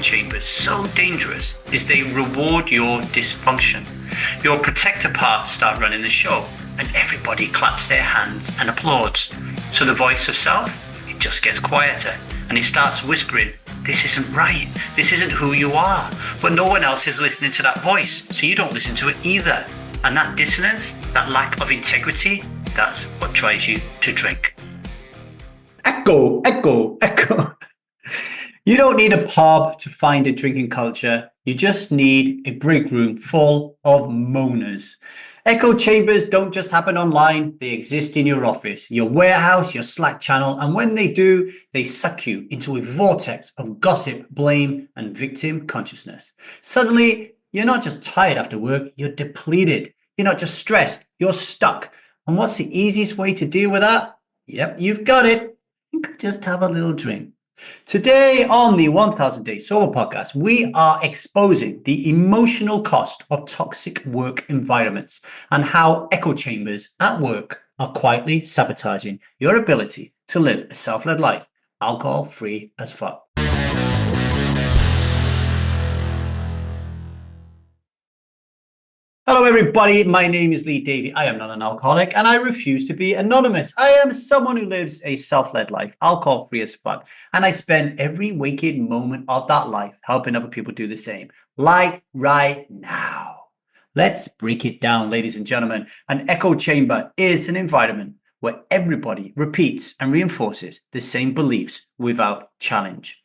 chambers so dangerous is they reward your dysfunction. Your protector parts start running the show and everybody claps their hands and applauds. So the voice of self, it just gets quieter and it starts whispering, this isn't right, this isn't who you are. But no one else is listening to that voice, so you don't listen to it either. And that dissonance, that lack of integrity, that's what drives you to drink. Echo. You don't need a pub to find a drinking culture. You just need a break room full of moaners. Echo chambers don't just happen online. They exist in your office, your warehouse, your Slack channel. And when they do, they suck you into a vortex of gossip, blame, and victim consciousness. Suddenly, you're not just tired after work, you're depleted. You're not just stressed, you're stuck. And what's the easiest way to deal with that? Yep, you've got it. You could just have a little drink. Today on the 1000 Day Sober podcast, we are exposing the emotional cost of toxic work environments and how echo chambers at work are quietly sabotaging your ability to live a self-led life, alcohol-free as fuck. Hello everybody, my name is Davy. I am not an alcoholic and I refuse to be anonymous. I am someone who lives a self-led life, alcohol-free as fuck. And I spend every waking moment of that life helping other people do the same. Like right now. Let's break it down, ladies and gentlemen. An echo chamber is an environment where everybody repeats and reinforces the same beliefs without challenge.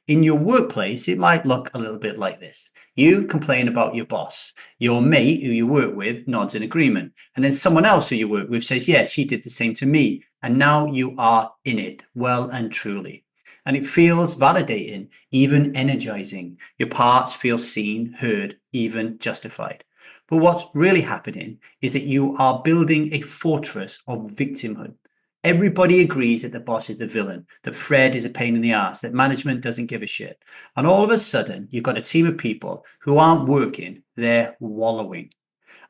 In your workplace, it might look a little bit like this. You complain about your boss. Your mate who you work with nods in agreement. And then someone else who you work with says, yeah, she did the same to me. And now you are in it, well and truly. And it feels validating, even energizing. Your parts feel seen, heard, even justified. But what's really happening is that you are building a fortress of victimhood. Everybody agrees that the boss is the villain, that Fred is a pain in the ass, that management doesn't give a shit. And all of a sudden, you've got a team of people who aren't working, they're wallowing.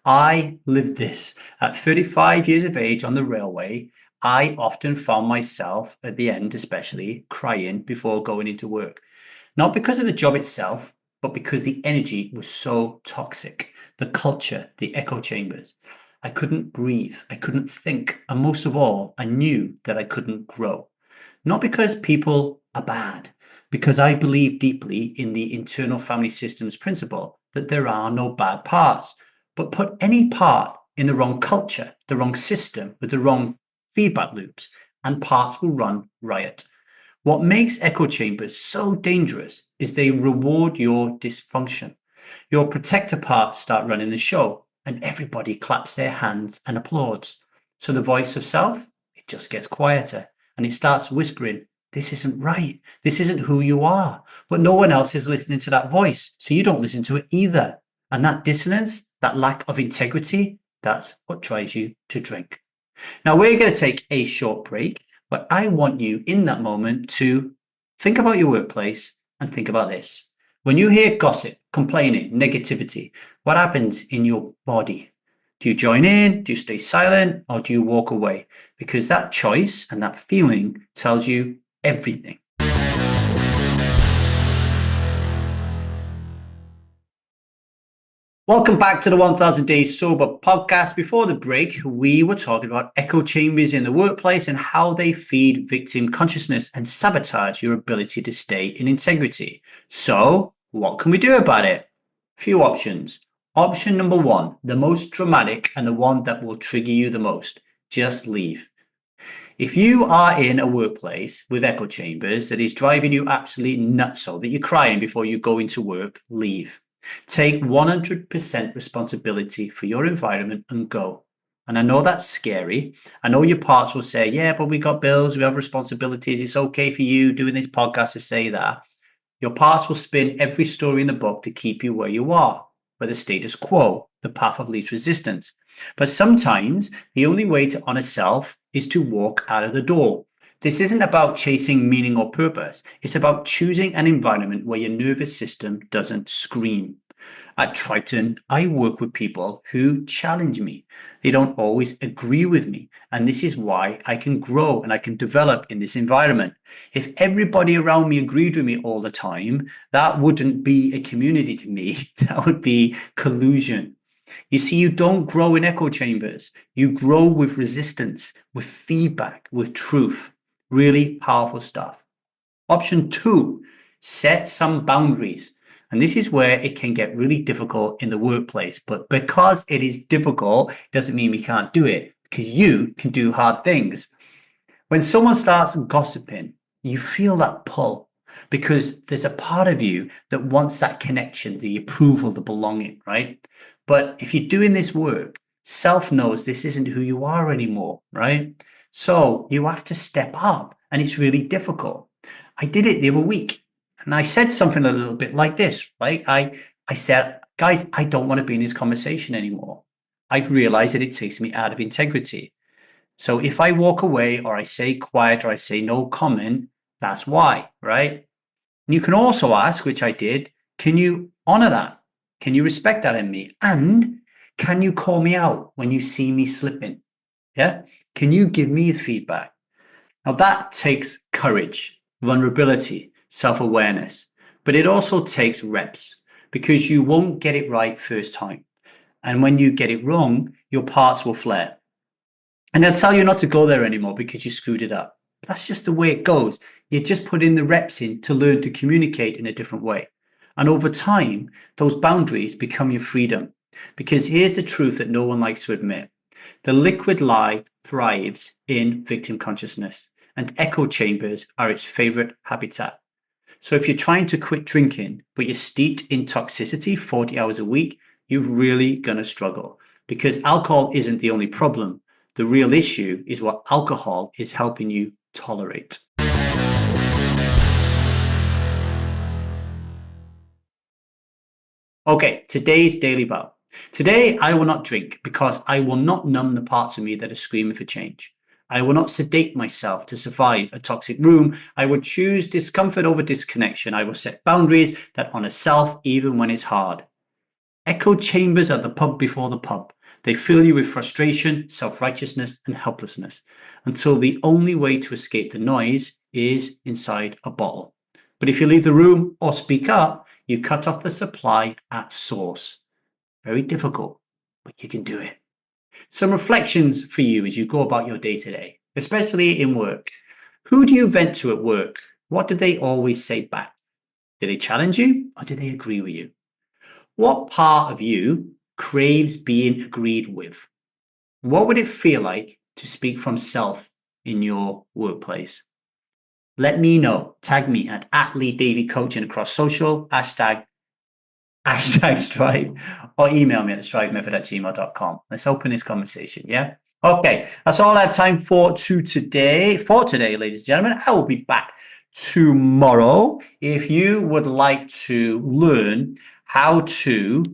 I lived this. At 35 years of age on the railway, I often found myself, at the end especially, crying before going into work. Not because of the job itself, but because the energy was so toxic. The culture, the echo chambers. I couldn't breathe, I couldn't think, and most of all, I knew that I couldn't grow. Not because people are bad, because I believe deeply in the internal family systems principle that there are no bad parts, but put any part in the wrong culture, the wrong system, with the wrong feedback loops, and parts will run riot. What makes echo chambers so dangerous is they reward your dysfunction. Your protector parts start running the show, and everybody claps their hands and applauds. So the voice of self, it just gets quieter and it starts whispering, this isn't right. This isn't who you are. But no one else is listening to that voice, so you don't listen to it either. And that dissonance, that lack of integrity, that's what drives you to drink. Now we're going to take a short break, but I want you in that moment to think about your workplace and think about this. When you hear gossip, complaining, negativity, what happens in your body? Do you join in? Do you stay silent? Or do you walk away? Because that choice and that feeling tells you everything. Welcome back to the 1000 Days Sober podcast. Before the break, we were talking about echo chambers in the workplace and how they feed victim consciousness and sabotage your ability to stay in integrity. So, what can we do about it? Few options. Option number one, the most dramatic and the one that will trigger you the most. Just leave. If you are in a workplace with echo chambers that is driving you absolutely nuts so that you're crying before you go into work, leave. Take 100% responsibility for your environment and go. And I know that's scary. I know your parts will say, yeah, but we got bills, we have responsibilities. It's okay for you doing this podcast to say that. Your parts will spin every story in the book to keep you where you are, where the status quo, the path of least resistance. But sometimes the only way to honor self is to walk out of the door. This isn't about chasing meaning or purpose. It's about choosing an environment where your nervous system doesn't scream. At Triton, I work with people who challenge me. They don't always agree with me. And this is why I can grow and I can develop in this environment. If everybody around me agreed with me all the time, that wouldn't be a community to me. That would be collusion. You see, you don't grow in echo chambers. You grow with resistance, with feedback, with truth. Really powerful stuff. Option 2, set some boundaries. And this is where it can get really difficult in the workplace. But because it is difficult, doesn't mean we can't do it, because you can do hard things. When someone starts gossiping, you feel that pull because there's a part of you that wants that connection, the approval, the belonging, right? But if you're doing this work, self knows this isn't who you are anymore, right? So you have to step up, and it's really difficult. I did it the other week, and I said something a little bit like this, right? I said, guys, I don't want to be in this conversation anymore. I've realized that it takes me out of integrity. So if I walk away or I say quiet or I say no comment, that's why, right? And you can also ask, which I did, can you honor that? Can you respect that in me? And can you call me out when you see me slipping? Yeah. Can you give me feedback? Now that takes courage, vulnerability, self-awareness, but it also takes reps because you won't get it right first time. And when you get it wrong, your parts will flare. And they'll tell you not to go there anymore because you screwed it up. But that's just the way it goes. You just put in the reps in to learn to communicate in a different way. And over time, those boundaries become your freedom. Because here's the truth that no one likes to admit. The liquid lie thrives in victim consciousness, and echo chambers are its favorite habitat. So if you're trying to quit drinking, but you're steeped in toxicity 40 hours a week, you're really going to struggle because alcohol isn't the only problem. The real issue is what alcohol is helping you tolerate. Okay, today's daily vow. Today, I will not drink because I will not numb the parts of me that are screaming for change. I will not sedate myself to survive a toxic room. I will choose discomfort over disconnection. I will set boundaries that honor self even when it's hard. Echo chambers are the pub before the pub. They fill you with frustration, self-righteousness, and helplessness until the only way to escape the noise is inside a bottle. But if you leave the room or speak up, you cut off the supply at source. Very difficult, but you can do it. Some reflections for you as you go about your day to day, especially in work. Who do you vent to at work? What do they always say back? Do they challenge you or do they agree with you? What part of you craves being agreed with? What would it feel like to speak from self in your workplace? Let me know. Tag me at LeeDavyCoaching across social, hashtag strive, or email me at thestrivemethod@gmail.com. Let's open this conversation, yeah? Okay, that's all I have time for today, ladies and gentlemen. I will be back tomorrow. If you would like to learn how to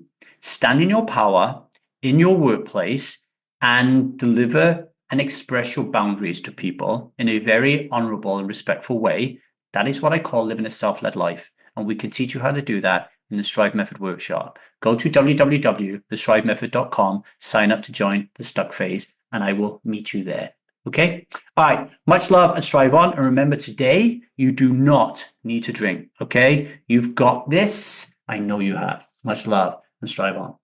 stand in your power in your workplace and deliver and express your boundaries to people in a very honorable and respectful way, that is what I call living a self-led life. And we can teach you how to do that in the Strive Method workshop. Go to www.thestrivemethod.com, sign up to join the stuck phase, and I will meet you there. Okay? All right. Much love and strive on. And remember, today, you do not need to drink. Okay? You've got this. I know you have. Much love and strive on.